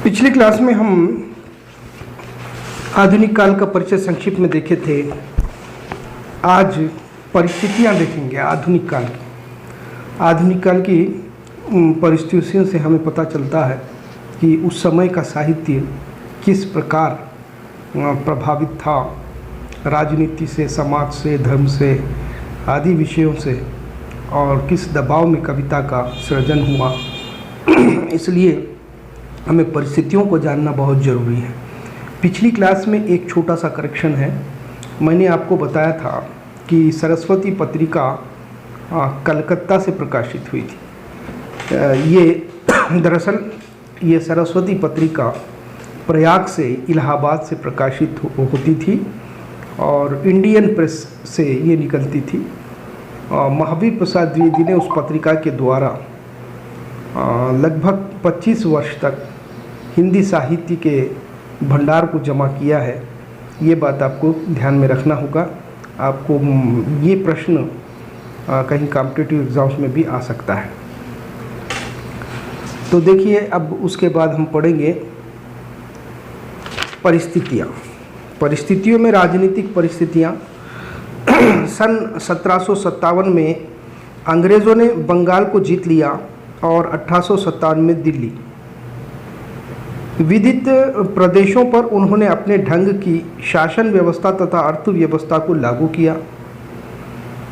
पिछली क्लास में हम आधुनिक काल का परिचय संक्षिप्त में देखे थे। आज परिस्थितियां देखेंगे आधुनिक काल की। आधुनिक काल की परिस्थितियों से हमें पता चलता है कि उस समय का साहित्य किस प्रकार प्रभावित था, राजनीति से, समाज से, धर्म से, आदि विषयों से, और किस दबाव में कविता का सृजन हुआ। इसलिए हमें परिस्थितियों को जानना बहुत ज़रूरी है। पिछली क्लास में एक छोटा सा करेक्शन है। मैंने आपको बताया था कि सरस्वती पत्रिका कलकत्ता से प्रकाशित हुई थी। ये दरअसल ये सरस्वती पत्रिका प्रयाग से, इलाहाबाद से प्रकाशित होती थी और इंडियन प्रेस से ये निकलती थी। महावीर प्रसाद द्विवेदी ने उस पत्रिका के द्वारा लगभग 25 वर्ष तक हिंदी साहित्य के भंडार को जमा किया है। ये बात आपको ध्यान में रखना होगा। आपको ये प्रश्न कहीं कॉम्पिटिटिव एग्ज़ाम्स में भी आ सकता है। तो देखिए, अब उसके बाद हम पढ़ेंगे परिस्थितियों में राजनीतिक परिस्थितियाँ। सन 1757 में अंग्रेज़ों ने बंगाल को जीत लिया और 1857 में दिल्ली। विदित प्रदेशों पर उन्होंने अपने ढंग की शासन व्यवस्था तथा अर्थव्यवस्था को लागू किया।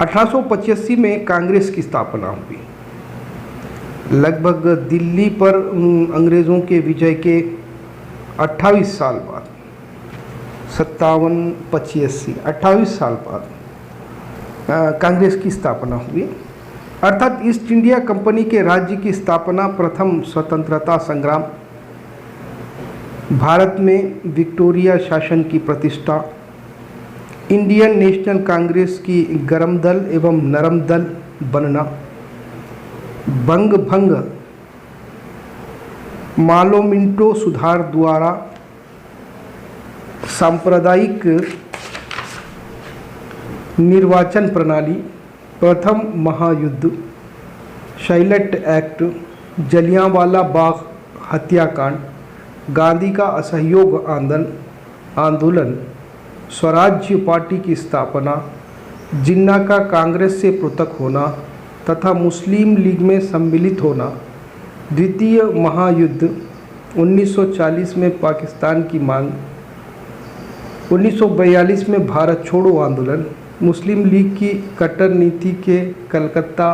1885 में कांग्रेस की स्थापना हुई। लगभग दिल्ली पर अंग्रेज़ों के विजय के 28 साल बाद, 28 साल बाद कांग्रेस की स्थापना हुई। अर्थात ईस्ट इंडिया कंपनी के राज्य की स्थापना, प्रथम स्वतंत्रता संग्राम, भारत में विक्टोरिया शासन की प्रतिष्ठा, इंडियन नेशनल कांग्रेस की गर्म दल एवं नरम दल बनना, बंग भंग, मालोमिंटो सुधार द्वारा सांप्रदायिक निर्वाचन प्रणाली, प्रथम महायुद्ध, शाइलट एक्ट, जलियांवाला बाग हत्याकांड, गांधी का असहयोग आंदोलन, स्वराज्य पार्टी की स्थापना, जिन्ना का कांग्रेस से पृथक होना तथा मुस्लिम लीग में सम्मिलित होना, द्वितीय महायुद्ध, 1940 में पाकिस्तान की मांग, 1942 में भारत छोड़ो आंदोलन, मुस्लिम लीग की कट्टर नीति के कलकत्ता,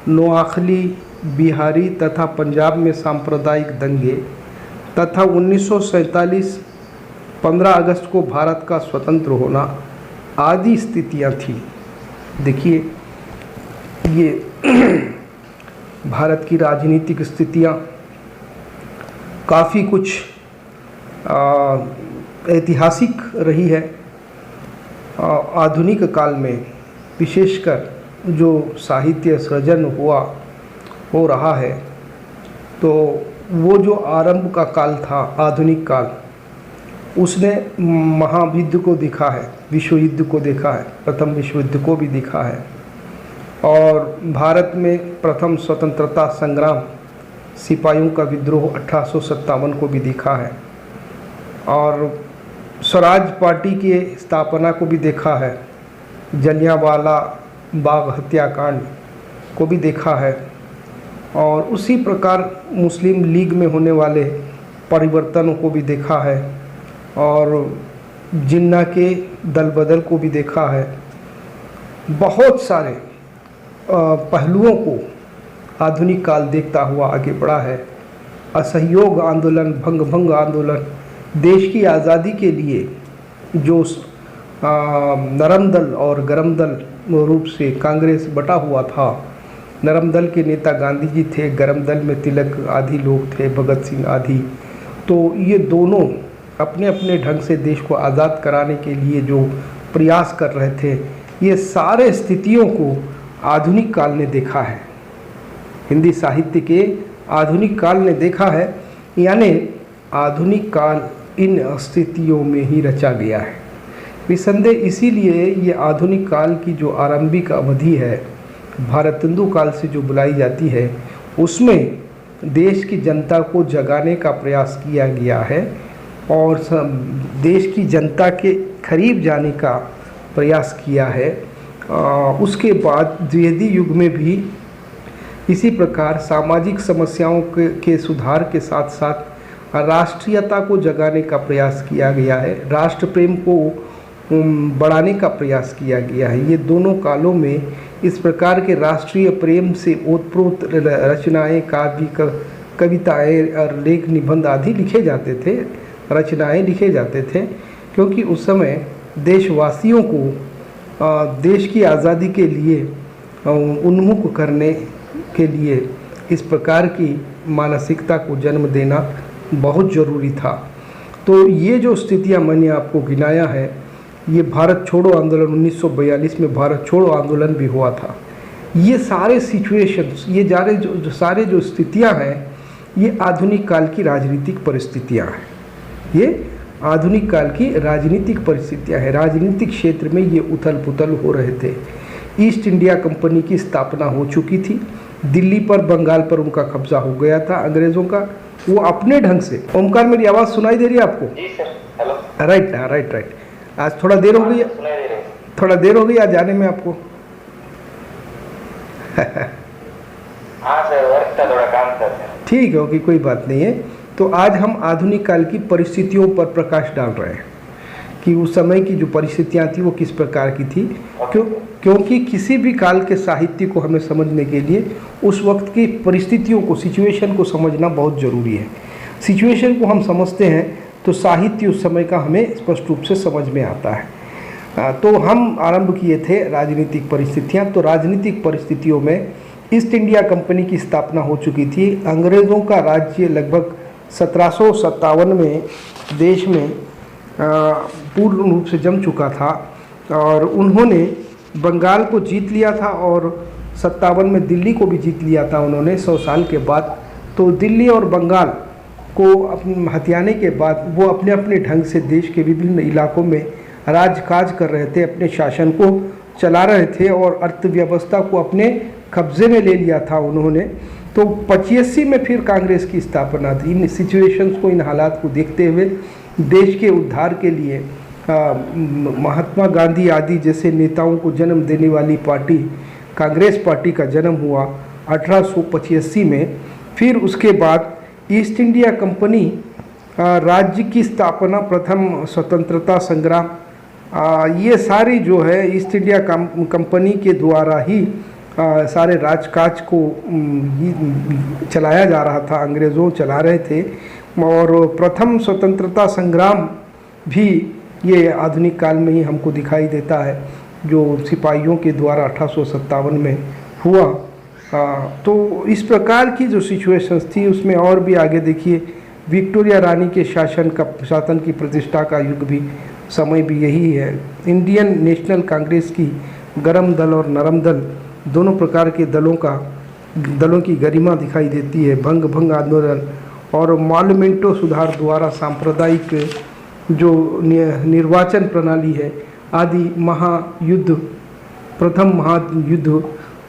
नोआखली, बिहारी तथा पंजाब में सांप्रदायिक दंगे तथा 1947 15 अगस्त को भारत का स्वतंत्र होना आदि स्थितियां थी। देखिए, ये भारत की राजनीतिक स्थितियां काफ़ी कुछ ऐतिहासिक रही है। आधुनिक काल में विशेषकर जो साहित्य सृजन हो रहा है, तो वो जो आरंभ का काल था, आधुनिक काल, उसने महायुद्ध को देखा है, विश्व युद्ध को देखा है, प्रथम विश्व युद्ध को भी देखा है, और भारत में प्रथम स्वतंत्रता संग्राम, सिपाहियों का विद्रोह 1857 को भी देखा है, और स्वराज पार्टी की स्थापना को भी देखा है, जलियांवाला बाग हत्याकांड को भी देखा है, और उसी प्रकार मुस्लिम लीग में होने वाले परिवर्तनों को भी देखा है, और जिन्ना के दल बदल को भी देखा है। बहुत सारे पहलुओं को आधुनिक काल देखता हुआ आगे बढ़ा है। असहयोग आंदोलन, भंग आंदोलन, देश की आज़ादी के लिए जो नरम दल और गरम दल रूप से कांग्रेस बटा हुआ था। नरम दल के नेता गांधी जी थे, गरम दल में तिलक आदि लोग थे, भगत सिंह आदि। तो ये दोनों अपने अपने ढंग से देश को आज़ाद कराने के लिए जो प्रयास कर रहे थे, ये सारे स्थितियों को आधुनिक काल ने देखा है। हिंदी साहित्य के आधुनिक काल ने देखा है, यानी आधुनिक काल इन स्थितियों में ही रचा गया है। निसंदेह इसीलिए ये आधुनिक काल की जो आरंभिक अवधि है, भारतेंदु काल से जो बुलाई जाती है, उसमें देश की जनता को जगाने का प्रयास किया गया है और देश की जनता के करीब जाने का प्रयास किया है। उसके बाद द्विवेदी युग में भी इसी प्रकार सामाजिक समस्याओं के सुधार के साथ साथ राष्ट्रीयता को जगाने का प्रयास किया गया है, राष्ट्र प्रेम को बढ़ाने का प्रयास किया गया है। ये दोनों कालों में इस प्रकार के राष्ट्रीय प्रेम से ओतप्रोत रचनाएं, काव्य, कविताएं और लेख निबंध आदि लिखे जाते थे, रचनाएं लिखे जाते थे, क्योंकि उस समय देशवासियों को देश की आज़ादी के लिए उन्मुख करने के लिए इस प्रकार की मानसिकता को जन्म देना बहुत ज़रूरी था। तो ये जो स्थितियां मैंने आपको गिनाया है, ये भारत छोड़ो आंदोलन 1942 में भारत छोड़ो आंदोलन भी हुआ था। ये सारे सिचुएशंस, ये सारे जो स्थितियां हैं, ये आधुनिक काल की राजनीतिक परिस्थितियां हैं। ये आधुनिक काल की राजनीतिक परिस्थितियां हैं। राजनीतिक क्षेत्र में ये उथल पुथल हो रहे थे। ईस्ट इंडिया कंपनी की स्थापना हो चुकी थी। दिल्ली पर, बंगाल पर उनका कब्जा हो गया था अंग्रेज़ों का। वो अपने ढंग से, ओमकार मेरी आवाज़ सुनाई दे रही है आपको? जी सर, हेलो। राइट। आज थोड़ा देर हो गई, थोड़ा देर हो गई आज आने में आपको। हाँ सर, वर्क का थोड़ा काम था सर। ठीक है, ओके, कोई बात नहीं है। तो आज हम आधुनिक काल की परिस्थितियों पर प्रकाश डाल रहे हैं कि उस समय की जो परिस्थितियाँ थी वो किस प्रकार की थी। क्योंकि किसी भी काल के साहित्य को हमें समझने के लिए उस वक्त की परिस्थितियों को, सिचुएशन को समझना बहुत ज़रूरी है। सिचुएशन को हम समझते हैं तो साहित्य उस समय का हमें स्पष्ट रूप से समझ में आता है। तो हम आरंभ किए थे राजनीतिक परिस्थितियाँ। तो राजनीतिक परिस्थितियों में ईस्ट इंडिया कंपनी की स्थापना हो चुकी थी। अंग्रेज़ों का राज्य लगभग 1757 में देश में पूर्ण रूप से जम चुका था और उन्होंने बंगाल को जीत लिया था और 57 में दिल्ली को भी जीत लिया था उन्होंने 100 साल के बाद। तो दिल्ली और बंगाल को हथियाने के बाद वो अपने अपने ढंग से देश के विभिन्न इलाकों में राजकाज कर रहे थे, अपने शासन को चला रहे थे और अर्थव्यवस्था को अपने कब्जे में ले लिया था उन्होंने। तो 85 में फिर कांग्रेस की स्थापना थी। इन सिचुएशंस को, इन हालात को देखते हुए देश के उद्धार के लिए महात्मा गांधी आदि जैसे नेताओं को जन्म देने वाली पार्टी कांग्रेस पार्टी का जन्म हुआ 1885 में। फिर उसके बाद ईस्ट इंडिया कंपनी राज्य की स्थापना, प्रथम स्वतंत्रता संग्राम, ये सारी जो है ईस्ट इंडिया कंपनी के द्वारा ही सारे राजकाज को चलाया जा रहा था, अंग्रेज़ों चला रहे थे। और प्रथम स्वतंत्रता संग्राम भी ये आधुनिक काल में ही हमको दिखाई देता है, जो सिपाहियों के द्वारा 1857 में हुआ। तो इस प्रकार की जो सिचुएशंस थी उसमें और भी आगे देखिए विक्टोरिया रानी के शासन की प्रतिष्ठा का युग भी, समय भी यही है। इंडियन नेशनल कांग्रेस की गर्म दल और नरम दल दोनों प्रकार के दलों की गरिमा दिखाई देती है। भंग आंदोलन और मॉन्यूमेंटो सुधार द्वारा सांप्रदायिक जो निर्वाचन प्रणाली है आदि, महायुद्ध, प्रथम महायुद्ध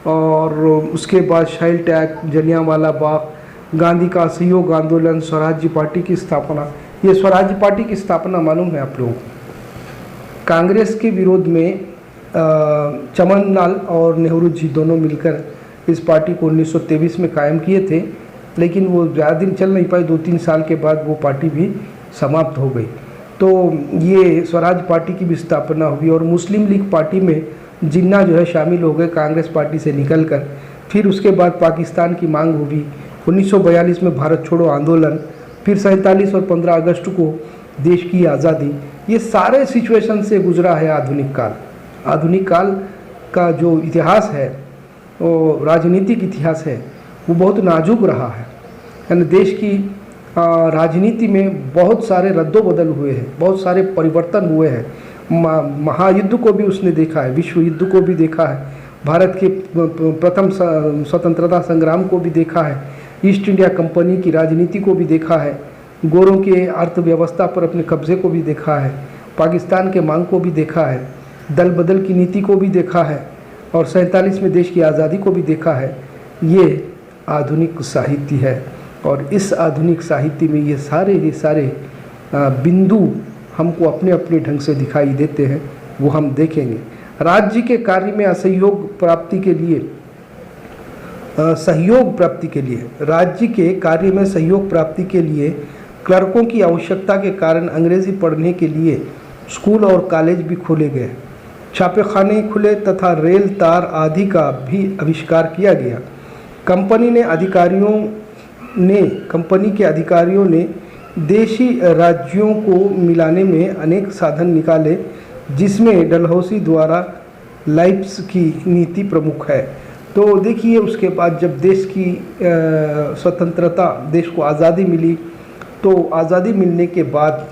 और उसके बाद चाइल्ड एक्ट, जलियांवाला बाग, गांधी का असहयोग आंदोलन, स्वराज्य पार्टी की स्थापना। ये स्वराज्य पार्टी की स्थापना मालूम है आप लोगों को? कांग्रेस के विरोध में चमनलाल और नेहरू जी दोनों मिलकर इस पार्टी को 1923 में कायम किए थे, लेकिन वो ज़्यादा दिन चल नहीं पाई। 2-3 साल के बाद वो पार्टी भी समाप्त हो गई। तो ये स्वराज पार्टी की भी स्थापना हुई और मुस्लिम लीग पार्टी में जिन्ना जो है शामिल हो गए कांग्रेस पार्टी से निकलकर। फिर उसके बाद पाकिस्तान की मांग हुई। 1942 में भारत छोड़ो आंदोलन, फिर 47 और 15 अगस्त को देश की आज़ादी। ये सारे सिचुएशन से गुजरा है आधुनिक काल। आधुनिक काल का जो इतिहास है, वो राजनीतिक इतिहास है, वो बहुत नाजुक रहा है। यानी देश की राजनीति में बहुत सारे रद्दोबदल हुए हैं, बहुत सारे परिवर्तन हुए हैं। महायुद्ध को भी उसने देखा है, विश्व युद्ध को भी देखा है, भारत के प्रथम स्वतंत्रता संग्राम को भी देखा है, ईस्ट इंडिया कंपनी की राजनीति को भी देखा है, गोरों के अर्थव्यवस्था पर अपने कब्जे को भी देखा है, पाकिस्तान के मांग को भी देखा है, दल बदल की नीति को भी देखा है और 47 में देश की आज़ादी को भी देखा है। ये आधुनिक साहित्य है। और इस आधुनिक साहित्य में ये सारे बिंदु हमको अपने अपने ढंग से दिखाई देते हैं, वो हम देखेंगे। राज्य के कार्य में असहयोग प्राप्ति के लिए राज्य के कार्य में सहयोग प्राप्ति के लिए क्लर्कों की आवश्यकता के कारण अंग्रेजी पढ़ने के लिए स्कूल और कॉलेज भी खोले गए, छापेखाने खुले तथा रेल तार आदि का भी आविष्कार किया गया। कंपनी के अधिकारियों ने देशी राज्यों को मिलाने में अनेक साधन निकाले, जिसमें डलहौसी द्वारा लाइप्स की नीति प्रमुख है। तो देखिए, उसके बाद जब देश की स्वतंत्रता, देश को आज़ादी मिली, तो आज़ादी मिलने के बाद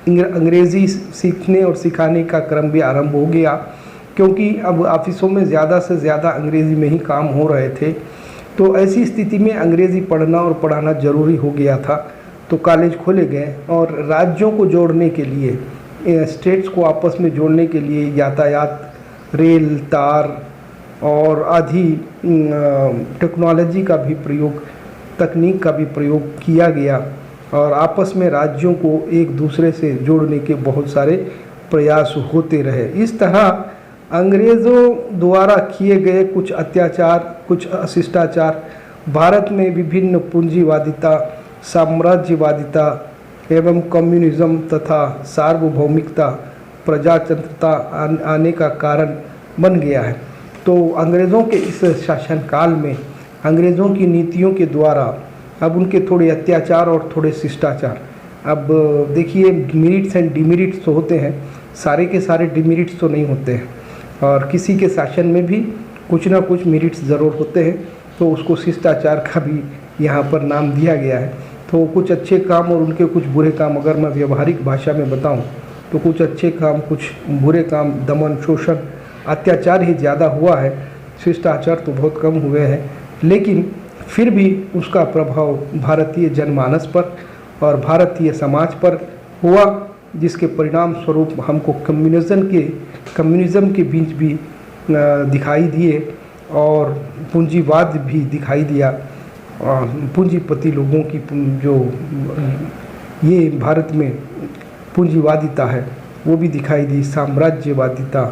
अंग्रेज़ी सीखने और सिखाने का क्रम भी आरंभ हो गया, क्योंकि अब ऑफिसों में ज़्यादा से ज़्यादा अंग्रेज़ी में ही काम हो रहे थे। तो ऐसी स्थिति में अंग्रेज़ी पढ़ना और पढ़ाना ज़रूरी हो गया था। तो कॉलेज खोले गए और राज्यों को जोड़ने के लिए, स्टेट्स को आपस में जोड़ने के लिए यातायात, रेल, तार और आदि टेक्नोलॉजी का भी प्रयोग, तकनीक का भी प्रयोग किया गया और आपस में राज्यों को एक दूसरे से जोड़ने के बहुत सारे प्रयास होते रहे। इस तरह अंग्रेज़ों द्वारा किए गए कुछ अत्याचार, कुछ शिष्टाचार भारत में विभिन्न पूंजीवादिता, साम्राज्यवादिता एवं कम्युनिज्म तथा सार्वभौमिकता, प्रजातंत्रता आने का कारण बन गया है। तो अंग्रेज़ों के इस शासनकाल में अंग्रेज़ों की नीतियों के द्वारा अब उनके थोड़े अत्याचार और थोड़े शिष्टाचार, अब देखिए मेरिट्स एंड डिमेरिट्स तो होते हैं, सारे के सारे डिमेरिट्स तो नहीं होते हैं, और किसी के शासन में भी कुछ ना कुछ मेरिट्स ज़रूर होते हैं। तो उसको शिष्टाचार का भी यहाँ पर नाम दिया गया है। तो कुछ अच्छे काम और उनके कुछ बुरे काम, अगर मैं व्यवहारिक भाषा में बताऊँ तो कुछ अच्छे काम, कुछ बुरे काम, दमन, शोषण, अत्याचार ही ज़्यादा हुआ है, शिष्टाचार तो बहुत कम हुए हैं। लेकिन फिर भी उसका प्रभाव भारतीय जनमानस पर और भारतीय समाज पर हुआ, जिसके परिणाम स्वरूप हमको कम्युनिज़म के बीच भी दिखाई दिए और पूंजीवाद भी दिखाई दिया। पूंजीपति लोगों की जो ये भारत में पूंजीवादिता है वो भी दिखाई दी, साम्राज्यवादिता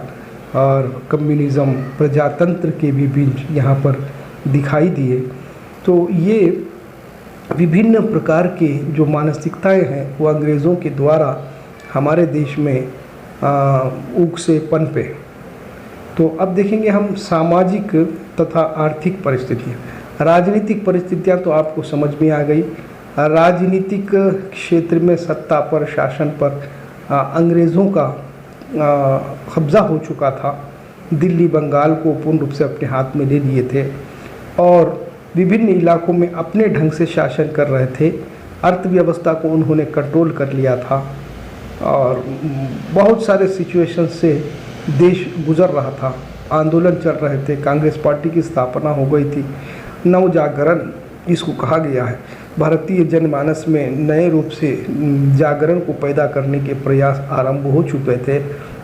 और कम्युनिज़म, प्रजातंत्र के भी बीच यहाँ पर दिखाई दिए। तो ये विभिन्न प्रकार के जो मानसिकताएं हैं वो अंग्रेज़ों के द्वारा हमारे देश में उग से पनपे। तो अब देखेंगे हम सामाजिक तथा आर्थिक परिस्थितियाँ। राजनीतिक परिस्थितियाँ तो आपको समझ में आ गई। राजनीतिक क्षेत्र में सत्ता पर, शासन पर अंग्रेज़ों का कब्ज़ा हो चुका था। दिल्ली, बंगाल को पूर्ण रूप से अपने हाथ में ले लिए थे और विभिन्न इलाकों में अपने ढंग से शासन कर रहे थे। अर्थव्यवस्था को उन्होंने कंट्रोल कर लिया था और बहुत सारे सिचुएशन से देश गुजर रहा था। आंदोलन चल रहे थे, कांग्रेस पार्टी की स्थापना हो गई थी, नवजागरण इसको कहा गया है। भारतीय जनमानस में नए रूप से जागरण को पैदा करने के प्रयास आरंभ हो चुके थे।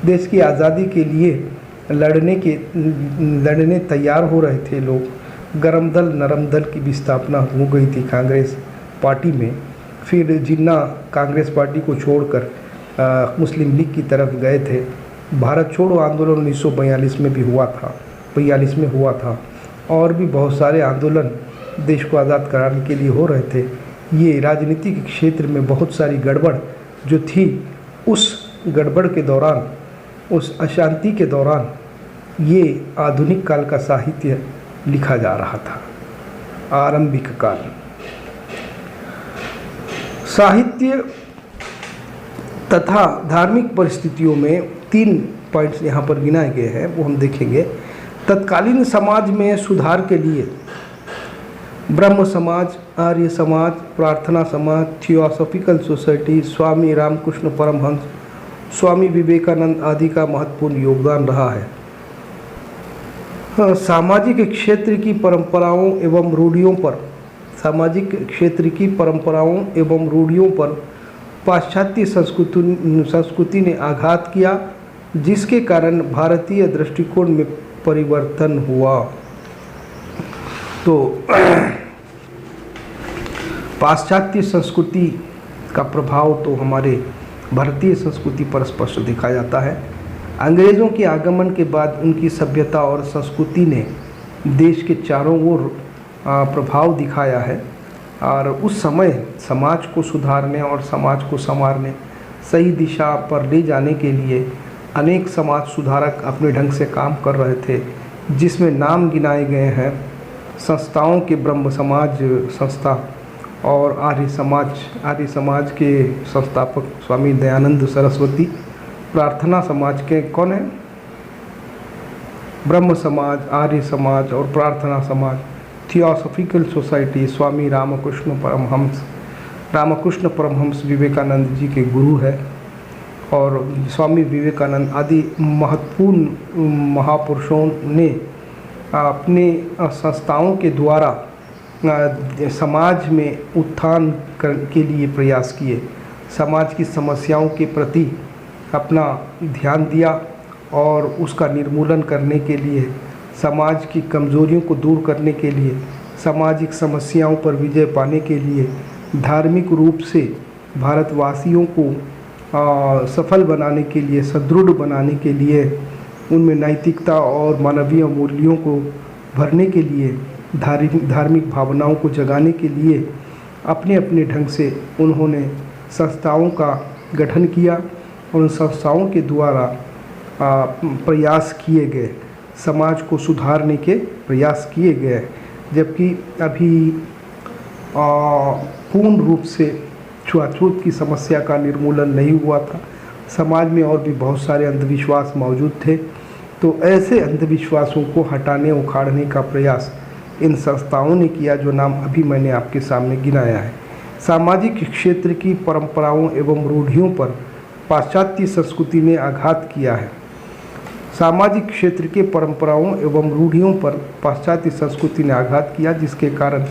देश की आज़ादी के लिए लड़ने तैयार हो रहे थे लोग। गरम दल, नरम दल की भी स्थापना हो गई थी कांग्रेस पार्टी में। फिर जिन्ना कांग्रेस पार्टी को छोड़कर मुस्लिम लीग की तरफ गए थे। भारत छोड़ो आंदोलन 1942 में भी हुआ था, 42 में हुआ था, और भी बहुत सारे आंदोलन देश को आज़ाद कराने के लिए हो रहे थे। ये राजनीतिक क्षेत्र में बहुत सारी गड़बड़ जो थी, उस गड़बड़ के दौरान, उस अशांति के दौरान ये आधुनिक काल का साहित्य लिखा जा रहा था। आरंभिक काल साहित्य तथा धार्मिक परिस्थितियों में 3 पॉइंट्स यहाँ पर गिनाए गए हैं, वो हम देखेंगे। तत्कालीन समाज में सुधार के लिए ब्रह्म समाज, आर्य समाज, प्रार्थना समाज, थियोसॉफिकल सोसाइटी, स्वामी रामकृष्ण परमहंस, स्वामी विवेकानंद आदि का महत्वपूर्ण योगदान रहा है। सामाजिक क्षेत्र की परंपराओं एवं रूढ़ियों पर, सामाजिक क्षेत्र की परंपराओं एवं रूढ़ियों पर पाश्चात्य संस्कृति ने आघात किया, जिसके कारण भारतीय दृष्टिकोण में परिवर्तन हुआ। तो पाश्चात्य संस्कृति का प्रभाव तो हमारे भारतीय संस्कृति पर स्पष्ट देखा जाता है। अंग्रेज़ों के आगमन के बाद उनकी सभ्यता और संस्कृति ने देश के चारों ओर प्रभाव दिखाया है और उस समय समाज को सुधारने और समाज को संवारने, सही दिशा पर ले जाने के लिए अनेक समाज सुधारक अपने ढंग से काम कर रहे थे, जिसमें नाम गिनाए गए हैं संस्थाओं के ब्रह्म समाज संस्था और आर्य समाज के संस्थापक स्वामी दयानंद सरस्वती। प्रार्थना समाज के कौन है? ब्रह्म समाज, आर्य समाज और प्रार्थना समाज। थियोसॉफिकल सोसाइटी स्वामी रामकृष्ण परमहंस विवेकानंद जी के गुरु है और स्वामी विवेकानंद आदि महत्वपूर्ण महापुरुषों ने अपने संस्थाओं के द्वारा समाज में उत्थान के लिए प्रयास किए, समाज की समस्याओं के प्रति अपना ध्यान दिया और उसका निर्मूलन करने के लिए, समाज की कमजोरियों को दूर करने के लिए, सामाजिक समस्याओं पर विजय पाने के लिए, धार्मिक रूप से भारतवासियों को सफल बनाने के लिए, सुदृढ़ बनाने के लिए, उनमें नैतिकता और मानवीय मूल्यों को भरने के लिए, धार्मिक भावनाओं को जगाने के लिए अपने अपने ढंग से उन्होंने संस्थाओं का गठन किया और उन संस्थाओं के द्वारा प्रयास किए गए, समाज को सुधारने के प्रयास किए गए। जबकि अभी पूर्ण रूप से छुआछूत की समस्या का निर्मूलन नहीं हुआ था, समाज में और भी बहुत सारे अंधविश्वास मौजूद थे। तो ऐसे अंधविश्वासों को हटाने उखाड़ने का प्रयास इन संस्थाओं ने किया, जो नाम अभी मैंने आपके सामने गिनाया है। सामाजिक क्षेत्र की परंपराओं एवं रूढ़ियों पर पाश्चात्य संस्कृति ने आघात किया है। सामाजिक क्षेत्र के परंपराओं एवं रूढ़ियों पर पाश्चात्य संस्कृति ने आघात किया, जिसके कारण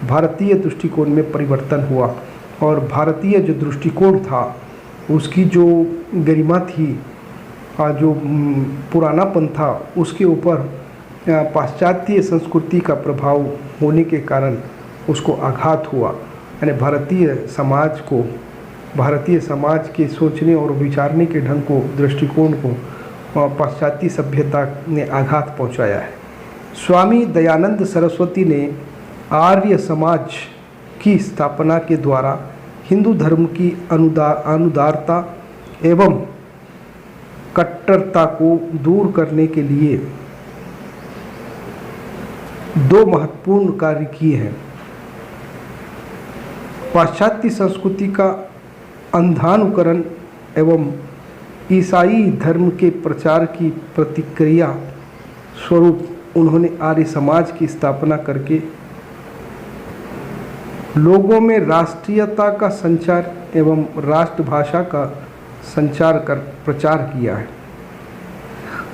भारतीय दृष्टिकोण में परिवर्तन हुआ और भारतीय जो दृष्टिकोण था उसकी जो गरिमा थी, जो पुरानापन था, उसके ऊपर पाश्चात्य संस्कृति का प्रभाव होने के कारण उसको आघात हुआ। यानी भारतीय समाज के सोचने और विचारने के ढंग को, दृष्टिकोण को पाश्चात्य सभ्यता ने आघात पहुंचाया है। स्वामी दयानंद सरस्वती ने आर्य समाज की स्थापना के द्वारा हिंदू धर्म की अनुदारता एवं कट्टरता को दूर करने के लिए दो महत्वपूर्ण कार्य किए हैं। पाश्चात्य संस्कृति का अंधानुकरण एवं ईसाई धर्म के प्रचार की प्रतिक्रिया स्वरूप उन्होंने आर्य समाज की स्थापना करके लोगों में राष्ट्रीयता का संचार एवं राष्ट्रभाषा का प्रचार किया है।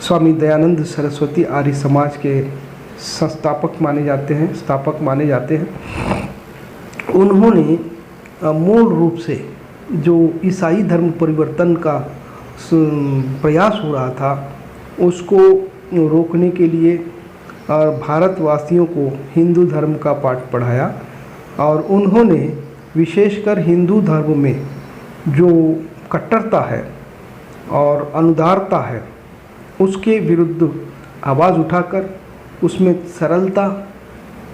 स्वामी दयानंद सरस्वती आर्य समाज के स्थापक माने जाते हैं। उन्होंने मूल रूप से जो ईसाई धर्म परिवर्तन का प्रयास हो रहा था उसको रोकने के लिए भारतवासियों को हिंदू धर्म का पाठ पढ़ाया और उन्होंने विशेषकर हिंदू धर्म में जो कट्टरता है और अनुदारता है उसके विरुद्ध आवाज़ उठाकर उसमें सरलता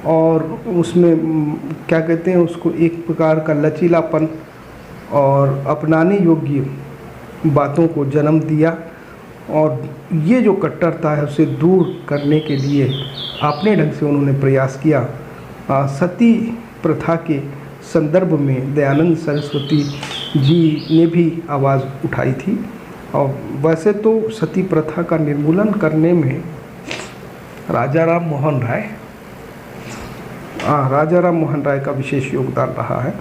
और उसमें क्या कहते हैं उसको, एक प्रकार का लचीलापन और अपनाने योग्य बातों को जन्म दिया और ये जो कट्टरता है उसे दूर करने के लिए अपने ढंग से उन्होंने प्रयास किया। सती प्रथा के संदर्भ में दयानंद सरस्वती जी ने भी आवाज़ उठाई थी और वैसे तो सती प्रथा का निर्मूलन करने में राजा राम मोहन राय का विशेष योगदान रहा है।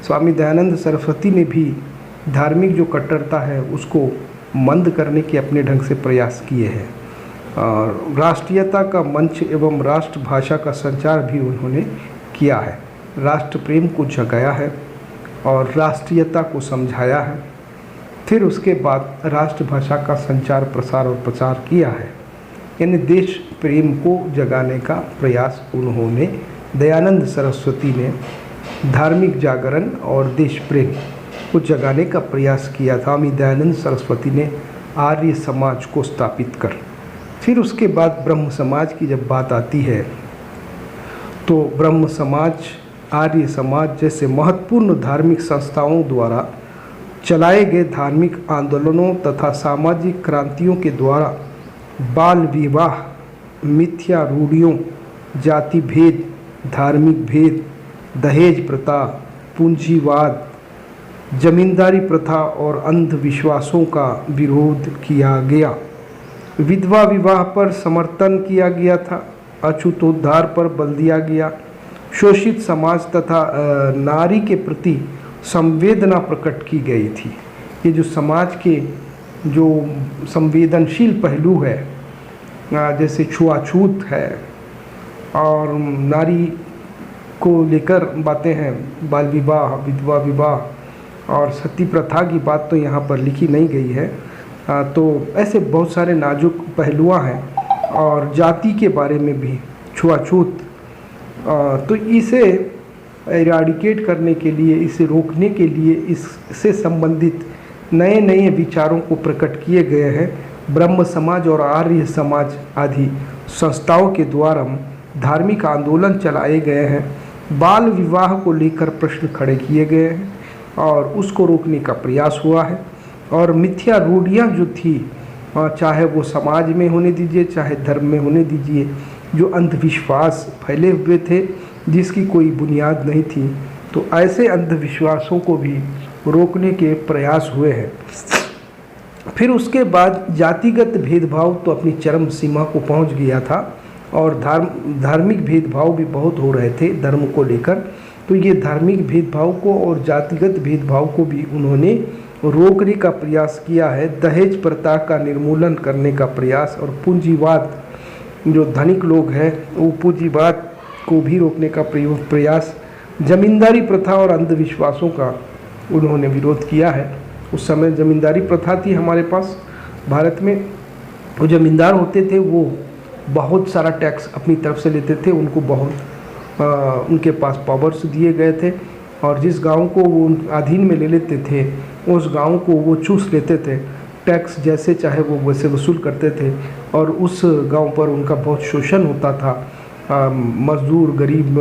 स्वामी दयानंद सरस्वती ने भी धार्मिक जो कट्टरता है उसको मंद करने के अपने ढंग से प्रयास किए हैं और राष्ट्रीयता का मंच एवं राष्ट्रभाषा का संचार भी उन्होंने किया है। राष्ट्र प्रेम को जगाया है और राष्ट्रीयता को समझाया है। फिर उसके बाद राष्ट्रभाषा का संचार, प्रसार और प्रचार किया है। यानी देश प्रेम को जगाने का प्रयास उन्होंने, दयानंद सरस्वती ने धार्मिक जागरण और देश प्रेम को जगाने का प्रयास किया था स्वामी दयानंद सरस्वती ने आर्य समाज को स्थापित कर। फिर उसके बाद ब्रह्म समाज की जब बात आती है तो ब्रह्म समाज, आर्य समाज जैसे महत्वपूर्ण धार्मिक संस्थाओं द्वारा चलाए गए धार्मिक आंदोलनों तथा सामाजिक क्रांतियों के द्वारा बाल विवाह, मिथ्या रूढ़ियों, जाति भेद, धार्मिक भेद, दहेज प्रथा, पूंजीवाद, जमींदारी प्रथा और अंधविश्वासों का विरोध किया गया। विधवा विवाह पर समर्थन किया गया था। अछूतोद्धार पर बल दिया गया। शोषित समाज तथा नारी के प्रति संवेदना प्रकट की गई थी। ये जो समाज के जो संवेदनशील पहलू है, जैसे छुआछूत है और नारी को लेकर बातें हैं, बाल विवाह, विधवा विवाह और सती प्रथा की बात तो यहाँ पर लिखी नहीं गई है। तो ऐसे बहुत सारे नाजुक पहलुआं हैं और जाति के बारे में भी, छुआछूत, तो इसे इराडिकेट करने के लिए, इसे रोकने के लिए इससे संबंधित नए नए विचारों को प्रकट किए गए हैं। ब्रह्म समाज और आर्य समाज आदि संस्थाओं के द्वारा धार्मिक आंदोलन चलाए गए हैं। बाल विवाह को लेकर प्रश्न खड़े किए गए हैं और उसको रोकने का प्रयास हुआ है। और मिथ्या रूढ़ियाँ जो थी, चाहे वो समाज में होने दीजिए, चाहे धर्म में होने दीजिए, जो अंधविश्वास फैले हुए थे जिसकी कोई बुनियाद नहीं थी, तो ऐसे अंधविश्वासों को भी रोकने के प्रयास हुए हैं। फिर उसके बाद जातिगत भेदभाव तो अपनी चरम सीमा को पहुंच गया था और धार्मिक भेदभाव भी बहुत हो रहे थे धर्म को लेकर। तो ये धार्मिक भेदभाव को और जातिगत भेदभाव को भी उन्होंने रोकने का प्रयास किया है। दहेज प्रथा का निर्मूलन करने का प्रयास और पूंजीवाद, जो धनिक लोग हैं वो पूंजीवाद को भी रोकने का प्रयास, जमींदारी प्रथा और अंधविश्वासों का उन्होंने विरोध किया है। उस समय जमींदारी प्रथा थी हमारे पास भारत में। वो जमींदार होते थे, वो बहुत सारा टैक्स अपनी तरफ से लेते थे, उनको बहुत उनके पास पावर्स दिए गए थे और जिस गांव को वो अधीन में ले लेते थे उस गांव को वो चूस लेते थे। टैक्स जैसे चाहे वो वैसे वसूल करते थे और उस गांव पर उनका बहुत शोषण होता था। मजदूर, गरीब,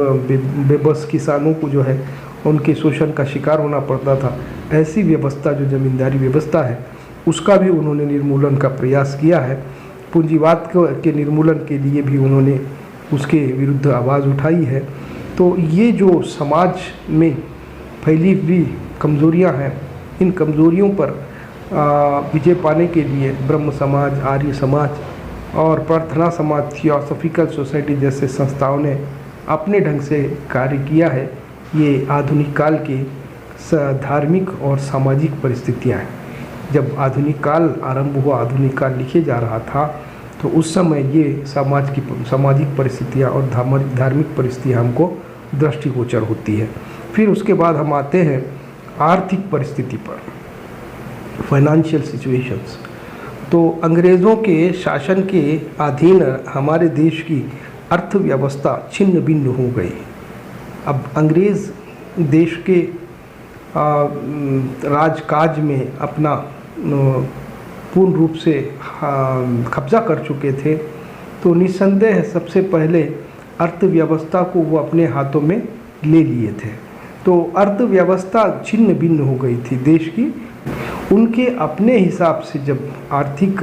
बेबस किसानों को जो है उनके शोषण का शिकार होना पड़ता था। ऐसी व्यवस्था जो जमींदारी व्यवस्था है उसका भी उन्होंने निर्मूलन का प्रयास किया है। पूंजीवाद के निर्मूलन के लिए भी उन्होंने उसके विरुद्ध आवाज़ उठाई है। तो ये जो समाज में फैली हुई कमज़ोरियाँ हैं, इन कमज़ोरियों पर विजय पाने के लिए ब्रह्म समाज, आर्य समाज और प्रार्थना समाज, थियोसॉफिकल सोसाइटी जैसे संस्थाओं ने अपने ढंग से कार्य किया है। ये आधुनिक काल के धार्मिक और सामाजिक परिस्थितियाँ हैं। जब आधुनिक काल आरंभ हुआ, आधुनिक काल लिखे जा रहा था, तो उस समय ये सामाजिक परिस्थितियाँ और धार्मिक परिस्थितियाँ हमको दृष्टिगोचर होती है। फिर उसके बाद हम आते हैं आर्थिक परिस्थिति पर, फाइनेंशियल सिचुएशंस। तो अंग्रेज़ों के शासन के अधीन हमारे देश की अर्थव्यवस्था छिन्न भिन्न हो गई। अब अंग्रेज़ देश के राजकाज में अपना पूर्ण रूप से कब्जा कर चुके थे, तो निस्संदेह सबसे पहले अर्थव्यवस्था को वो अपने हाथों में ले लिए थे। तो अर्थव्यवस्था छिन्न भिन्न हो गई थी देश की। उनके अपने हिसाब से जब आर्थिक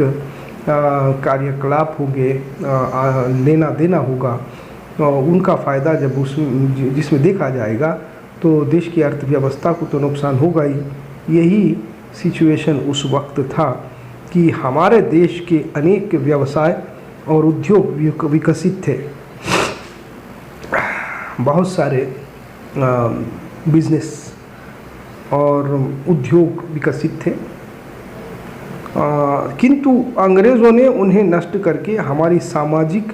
कार्यकलाप होंगे, लेना देना होगा, उनका फ़ायदा जब जिसमें देखा जाएगा तो देश की अर्थव्यवस्था को तो नुकसान होगा ही। यही सिचुएशन उस वक्त था कि हमारे देश के अनेक व्यवसाय और उद्योग विकसित थे। बहुत सारे बिजनेस और उद्योग विकसित थे, किंतु अंग्रेज़ों ने उन्हें नष्ट करके हमारी सामाजिक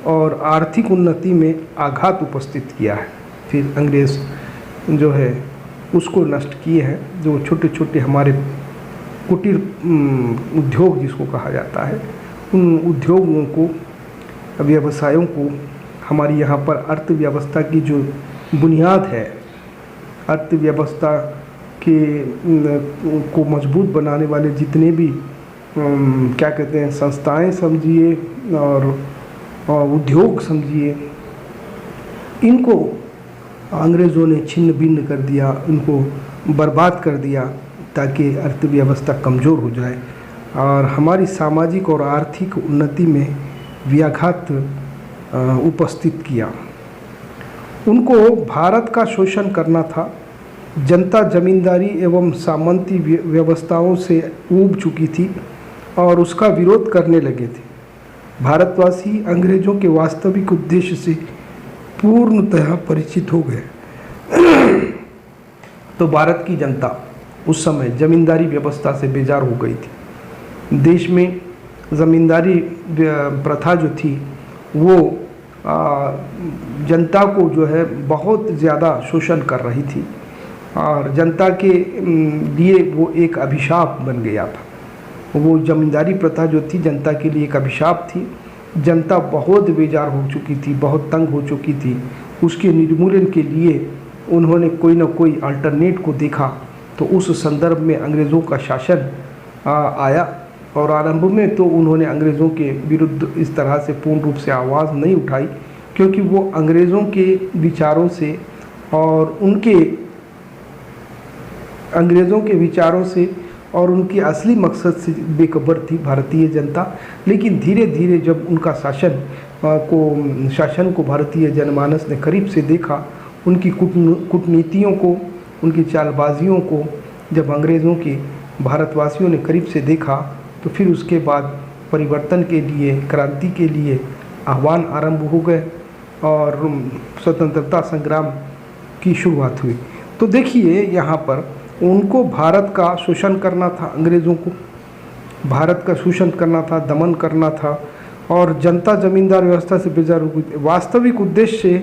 और आर्थिक उन्नति में आघात उपस्थित किया है। फिर अंग्रेज़ जो है उसको नष्ट किए हैं। जो छोटे छोटे हमारे कुटीर उद्योग जिसको कहा जाता है, उन उद्योगों को, व्यवसायों को, हमारी यहाँ पर अर्थव्यवस्था की जो बुनियाद है अर्थव्यवस्था के को मजबूत बनाने वाले जितने भी क्या कहते हैं संस्थाएं समझिए और उद्योग समझिए, इनको अंग्रेज़ों ने छिन्न भिन्न कर दिया, इनको बर्बाद कर दिया ताकि अर्थव्यवस्था कमज़ोर हो जाए और हमारी सामाजिक और आर्थिक उन्नति में व्याघात उपस्थित किया। उनको भारत का शोषण करना था। जनता जमींदारी एवं सामंती व्यवस्थाओं से ऊब चुकी थी और उसका विरोध करने लगे थे। भारतवासी अंग्रेज़ों के वास्तविक उद्देश्य से पूर्णतः परिचित हो गए। तो भारत की जनता उस समय जमींदारी व्यवस्था से बेजार हो गई थी। देश में जमींदारी प्रथा जो थी वो जनता को जो है बहुत ज़्यादा शोषण कर रही थी और जनता के लिए वो एक अभिशाप बन गया था। वो जमींदारी प्रथा जो थी जनता के लिए एक अभिशाप थी। जनता बहुत बेजार हो चुकी थी, बहुत तंग हो चुकी थी। उसके निर्मूलन के लिए उन्होंने कोई ना कोई अल्टरनेट को देखा। तो उस संदर्भ में अंग्रेज़ों का शासन आया और आरंभ में तो उन्होंने अंग्रेज़ों के विरुद्ध इस तरह से पूर्ण रूप से आवाज़ नहीं उठाई, क्योंकि वो अंग्रेज़ों के विचारों से और उनके असली मकसद से बेखबर थी भारतीय जनता। लेकिन धीरे धीरे जब उनका शासन को भारतीय जनमानस ने करीब से देखा, उनकी कूटनीतियों को, उनकी चालबाजियों को जब अंग्रेज़ों के भारतवासियों ने करीब से देखा, तो फिर उसके बाद परिवर्तन के लिए, क्रांति के लिए आह्वान आरंभ हो गए और स्वतंत्रता संग्राम की शुरुआत हुई। तो देखिए यहाँ पर उनको भारत का शोषण करना था, अंग्रेज़ों को भारत का शोषण करना था, दमन करना था और जनता जमींदार व्यवस्था से बेजार हो गई। वास्तविक उद्देश्य से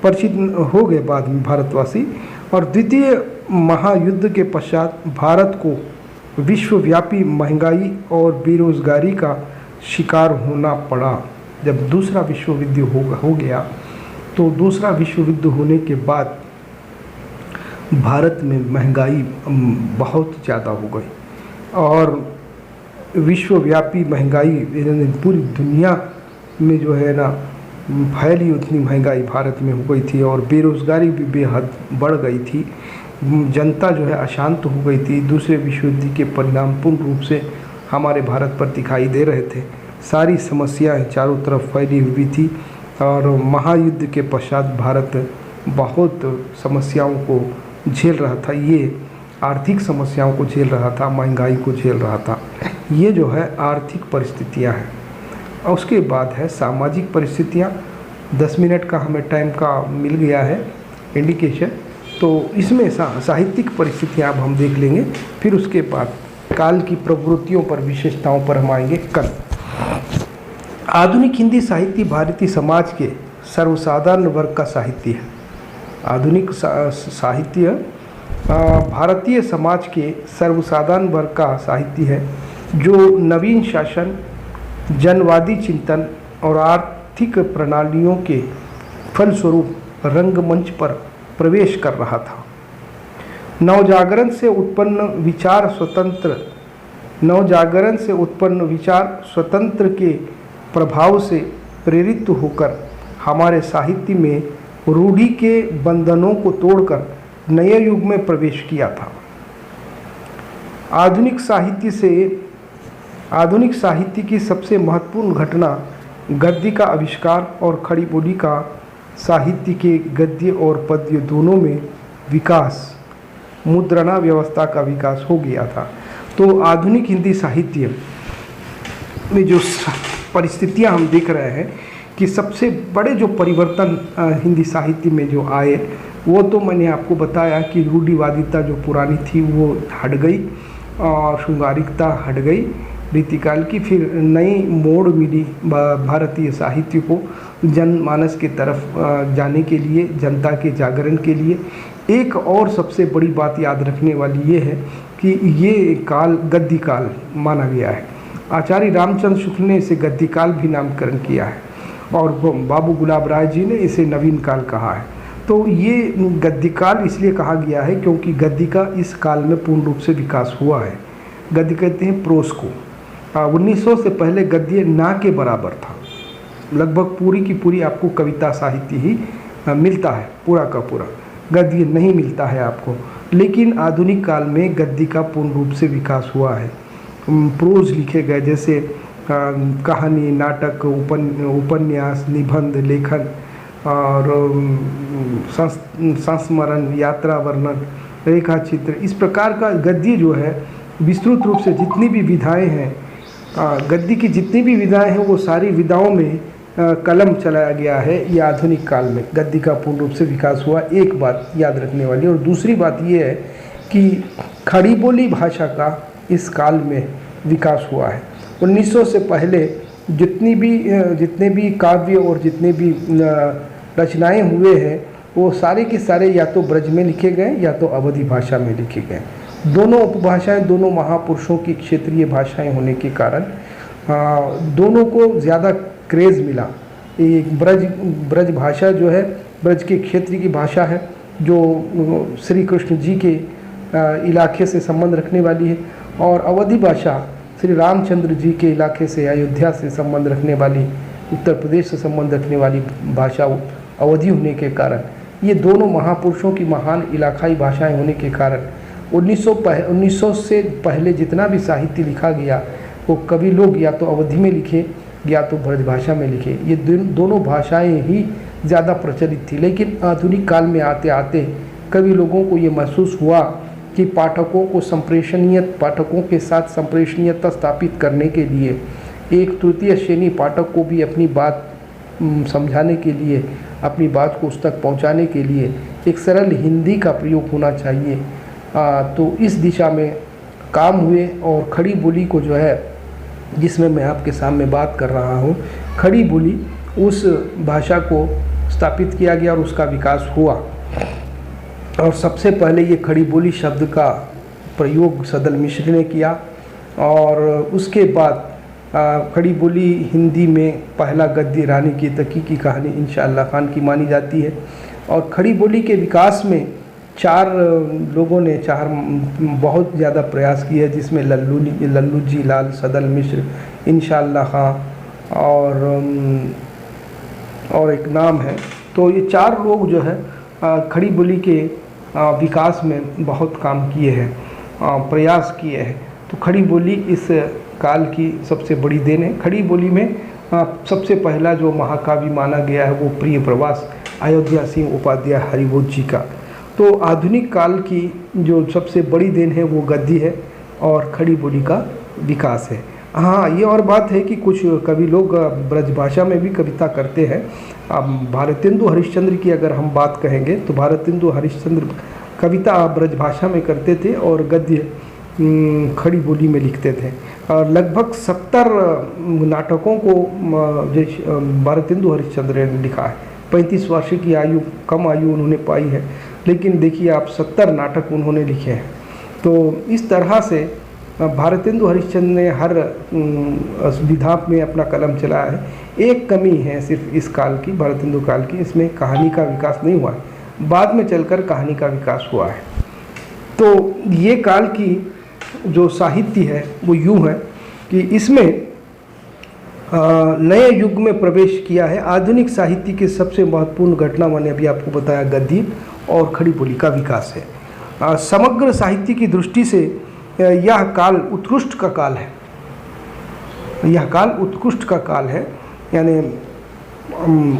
परिचित हो गए बाद में भारतवासी। और द्वितीय महायुद्ध के पश्चात भारत को विश्वव्यापी महंगाई और बेरोजगारी का शिकार होना पड़ा। जब दूसरा विश्व युद्ध हो गया तो दूसरा विश्व युद्ध होने के बाद भारत में महंगाई बहुत ज़्यादा हो गई और विश्वव्यापी महंगाई पूरी दुनिया में जो है ना फैली, उतनी महंगाई भारत में हो गई थी और बेरोज़गारी भी बेहद बढ़ गई थी। जनता जो है अशांत हो गई थी। दूसरे विश्व युद्ध के परिणाम पूर्ण रूप से हमारे भारत पर दिखाई दे रहे थे। सारी समस्याएं चारों तरफ फैली हुई थी और महायुद्ध के पश्चात भारत बहुत समस्याओं को झेल रहा था। ये आर्थिक समस्याओं को झेल रहा था, महंगाई को झेल रहा था। ये जो है आर्थिक परिस्थितियां हैं। और उसके बाद है सामाजिक परिस्थितियां। 10 मिनट का हमें टाइम का मिल गया है इंडिकेशन, तो इसमें साहित्यिक परिस्थितियां अब हम देख लेंगे। फिर उसके बाद काल की प्रवृत्तियों पर, विशेषताओं पर हम आएंगे कल। आधुनिक हिंदी साहित्य भारतीय समाज के सर्वसाधारण वर्ग का साहित्य है। आधुनिक साहित्य भारतीय समाज के सर्वसाधारण वर्ग का साहित्य है, जो नवीन शासन, जनवादी चिंतन और आर्थिक प्रणालियों के फलस्वरूप रंगमंच पर प्रवेश कर रहा था। नवजागरण से उत्पन्न विचार स्वतंत्र के प्रभाव से प्रेरित होकर हमारे साहित्य में रूढ़ि के बंधनों को तोड़कर नए युग में प्रवेश किया था। आधुनिक साहित्य की सबसे महत्वपूर्ण घटना गद्य का आविष्कार और खड़ी बोली का साहित्य के गद्य और पद्य दोनों में विकास, मुद्रणा व्यवस्था का विकास हो गया था। तो आधुनिक हिंदी साहित्य में जो परिस्थितियां हम देख रहे हैं कि सबसे बड़े जो परिवर्तन हिंदी साहित्य में जो आए, वो तो मैंने आपको बताया कि रूढ़िवादिता जो पुरानी थी वो हट गई और शृंगारिकता हट गई रीतिकाल की। फिर नई मोड़ मिली भारतीय साहित्य को जनमानस की तरफ जाने के लिए, जनता के जागरण के लिए। एक और सबसे बड़ी बात याद रखने वाली ये है कि ये काल गद्य काल माना गया है। आचार्य रामचंद्र शुक्ल ने इसे गद्य काल भी नामकरण किया है और बाबू गुलाब राय जी ने इसे नवीन काल कहा है। तो ये गद्य काल इसलिए कहा गया है क्योंकि गद्य का इस काल में पूर्ण रूप से विकास हुआ है। गद्य कहते हैं प्रोस को। 1900 से पहले गद्य ना के बराबर था। लगभग पूरी की पूरी आपको कविता साहित्य ही मिलता है, पूरा का पूरा गद्य नहीं मिलता है आपको। लेकिन आधुनिक काल में गद्य का पूर्ण रूप से विकास हुआ है। प्रोज लिखे गए, जैसे कहानी, नाटक, उपन्यास, निबंध, लेखन और संस्मरण, यात्रा वर्णन, रेखा चित्र, इस प्रकार का गद्य जो है विस्तृत रूप से जितनी भी विधाएं हैं, गद्य की जितनी भी विधाएं हैं वो सारी विधाओं में कलम चलाया गया है। ये आधुनिक काल में गद्य का पूर्ण रूप से विकास हुआ। एक बात याद रखने वाली। और दूसरी बात ये है कि खड़ी बोली भाषा का इस काल में विकास हुआ है। 1900 से पहले जितने भी काव्य और जितने भी रचनाएं हुए हैं वो सारे के सारे या तो ब्रज में लिखे गए या तो अवधी भाषा में लिखे गए। दोनों उपभाषाएं, दोनों महापुरुषों की क्षेत्रीय भाषाएं होने के कारण दोनों को ज़्यादा क्रेज़ मिला। एक ब्रज भाषा जो है ब्रज के क्षेत्र की भाषा है, जो श्री कृष्ण जी के इलाके से संबंध रखने वाली है, और अवधी भाषा श्री रामचंद्र जी के इलाके से, अयोध्या से संबंध रखने वाली, उत्तर प्रदेश से संबंध रखने वाली भाषा अवधी होने के कारण, ये दोनों महापुरुषों की महान इलाकाई भाषाएं होने के कारण 1900 से पहले जितना भी साहित्य लिखा गया वो कवि लोग या तो अवधी में लिखे या तो ब्रज भाषा में लिखे। ये दोनों भाषाएं ही ज़्यादा प्रचलित थी। लेकिन आधुनिक काल में आते आते कवि लोगों को ये महसूस हुआ कि पाठकों के साथ संप्रेषणीयता स्थापित करने के लिए, एक तृतीय श्रेणी पाठक को भी अपनी बात समझाने के लिए, अपनी बात को उस तक पहुंचाने के लिए एक सरल हिंदी का प्रयोग होना चाहिए। तो इस दिशा में काम हुए और खड़ी बोली को जो है, जिसमें मैं आपके सामने बात कर रहा हूँ, खड़ी बोली, उस भाषा को स्थापित किया गया और उसका विकास हुआ। और सबसे पहले ये खड़ी बोली शब्द का प्रयोग सदल मिश्र ने किया, और उसके बाद खड़ी बोली हिंदी में पहला गद्य रानी की तकी की कहानी इंशाअल्लाह खान की मानी जाती है। और खड़ी बोली के विकास में चार लोगों ने बहुत ज़्यादा प्रयास किया, जिसमें लल्लू जी लाल, सदल मिश्र, इंशाअल्लाह खां और एक नाम है। तो ये चार लोग जो है खड़ी बोली के विकास में बहुत काम किए हैं, प्रयास किए हैं। तो खड़ी बोली इस काल की सबसे बड़ी देन है। खड़ी बोली में सबसे पहला जो महाकाव्य माना गया है वो प्रिय प्रवास अयोध्या सिंह उपाध्याय हरिबोध जी का। तो आधुनिक काल की जो सबसे बड़ी देन है वो गद्य है और खड़ी बोली का विकास है। हाँ, ये और बात है कि कुछ कवि लोग ब्रज भाषा में भी कविता करते हैं। अब भारतेंदु हरिश्चंद्र की अगर हम बात कहेंगे तो भारतेंदु हरिश्चंद्र कविता ब्रज भाषा में करते थे और गद्य खड़ी बोली में लिखते थे। और लगभग 70 नाटकों को भारतेंदु हरिश्चंद्र ने लिखा है। 35 वर्ष की आयु, कम आयु उन्होंने पाई है, लेकिन देखिए आप 70 नाटक उन्होंने लिखे हैं। तो इस तरह से भारतेंदु हरिश्चंद्र ने हर विधा में अपना कलम चलाया है। एक कमी है सिर्फ इस काल की, भारतेंदु काल की, इसमें कहानी का विकास नहीं हुआ है। बाद में चलकर कहानी का विकास हुआ है। तो ये काल की जो साहित्य है वो यूँ है कि इसमें नए युग में प्रवेश किया है। आधुनिक साहित्य की सबसे महत्वपूर्ण घटना मैंने अभी आपको बताया गद्य और खड़ी बोली का विकास है। समग्र साहित्य की दृष्टि से यह काल उत्कृष्ट का काल है। यह काल उत्कृष्ट का काल है, यानी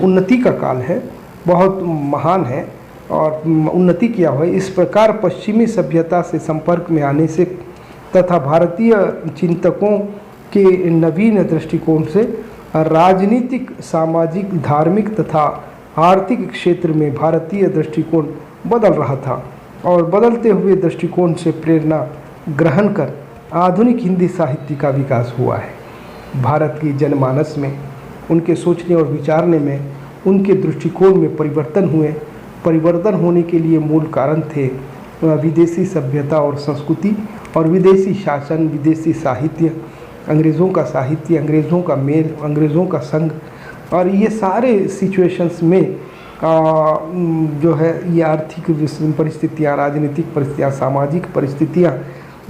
उन्नति का काल है, बहुत महान है और उन्नति किया हुआ है। इस प्रकार पश्चिमी सभ्यता से संपर्क में आने से तथा भारतीय चिंतकों के नवीन दृष्टिकोण से राजनीतिक, सामाजिक, धार्मिक तथा आर्थिक क्षेत्र में भारतीय दृष्टिकोण बदल रहा था और बदलते हुए दृष्टिकोण से प्रेरणा ग्रहण कर आधुनिक हिंदी साहित्य का विकास हुआ है। भारत की जनमानस में, उनके सोचने और विचारने में, उनके दृष्टिकोण में परिवर्तन हुए। परिवर्तन होने के लिए मूल कारण थे विदेशी सभ्यता और संस्कृति और विदेशी शासन, विदेशी साहित्य, अंग्रेज़ों का साहित्य, अंग्रेज़ों का मेल, अंग्रेज़ों का संग। और ये सारे सिचुएशंस में जो है ये आर्थिक परिस्थितियाँ, राजनीतिक परिस्थितियाँ, सामाजिक परिस्थितियाँ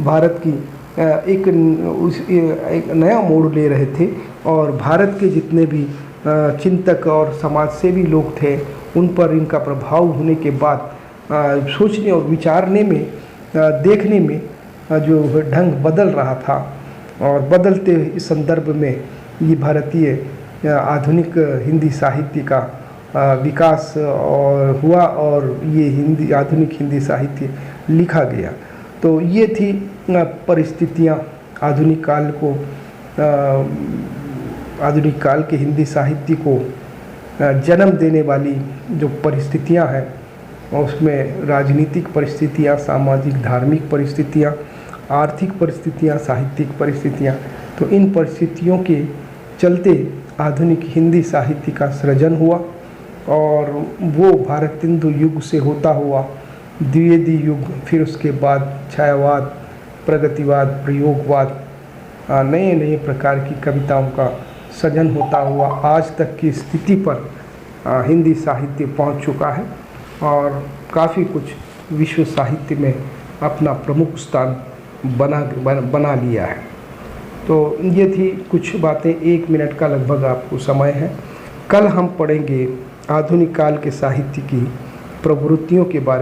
भारत की एक नया मोड़ ले रहे थे और भारत के जितने भी चिंतक और समाजसेवी लोग थे उन पर इनका प्रभाव होने के बाद सोचने और विचारने में, देखने में जो ढंग बदल रहा था और बदलते इस संदर्भ में ये भारतीय आधुनिक हिंदी साहित्य का विकास और हुआ और ये आधुनिक हिंदी साहित्य लिखा गया। तो ये थी परिस्थितियाँ आधुनिक काल के हिंदी साहित्य को जन्म देने वाली जो परिस्थितियाँ हैं, उसमें राजनीतिक परिस्थितियाँ, सामाजिक धार्मिक परिस्थितियाँ, आर्थिक परिस्थितियाँ, साहित्यिक परिस्थितियाँ। तो इन परिस्थितियों के चलते आधुनिक हिंदी साहित्य का सृजन हुआ और वो भारतेंदु युग से होता हुआ द्विवेदी युग, फिर उसके बाद छायावाद, प्रगतिवाद, प्रयोगवाद, नए नए प्रकार की कविताओं का सृजन होता हुआ आज तक की स्थिति पर हिंदी साहित्य पहुंच चुका है और काफ़ी कुछ विश्व साहित्य में अपना प्रमुख स्थान बना लिया है। तो ये थी कुछ बातें, 1 मिनट का लगभग आपको समय है। कल हम पढ़ेंगे आधुनिक काल के साहित्य की प्रवृत्तियों के बारे में।